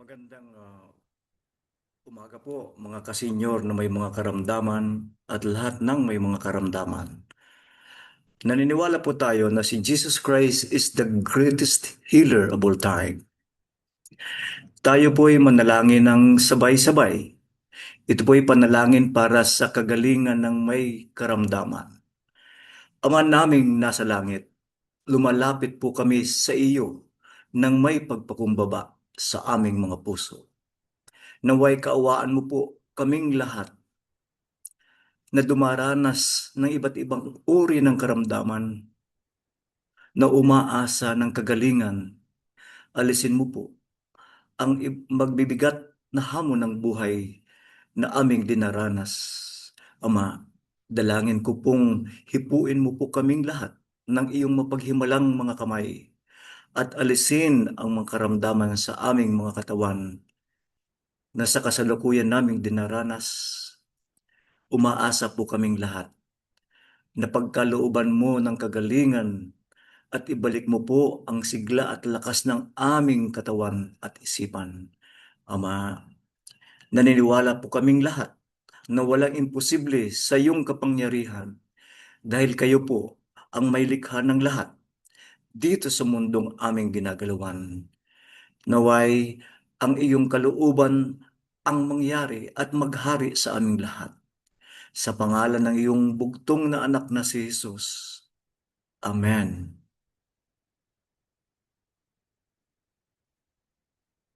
Magandang umaga po mga kasenyor na may mga karamdaman at lahat ng may mga karamdaman. Naniniwala po tayo na si Jesus Christ is the greatest healer of all time. Tayo po ay manalangin ng sabay-sabay. Ito po ay panalangin para sa kagalingan ng may karamdaman. Ama naming nasa langit, lumalapit po kami sa iyo nang may pagpakumbaba sa aming mga puso. Naway kaawaan mo po kaming lahat na dumaranas ng iba't ibang uri ng karamdaman na umaasa ng kagalingan. Alisin mo po ang magbibigat na hamon ng buhay na aming dinaranas. Ama, dalangin ko pong hipuin mo po kaming lahat ng iyong mapaghimalang mga kamay at alisin ang mga karamdaman sa aming mga katawan na sa kasalukuyan naming dinaranas. Umaasa po kaming lahat na pagkalooban mo ng kagalingan at ibalik mo po ang sigla at lakas ng aming katawan at isipan. Ama, naniniwala po kaming lahat na walang imposible sa iyong kapangyarihan dahil kayo po ang may likha ng lahat dito sa mundong aming ginagalawan. Naway ang iyong kalooban ang mangyari at maghari sa aming lahat. Sa pangalan ng iyong bugtong na anak na si Jesus. Amen.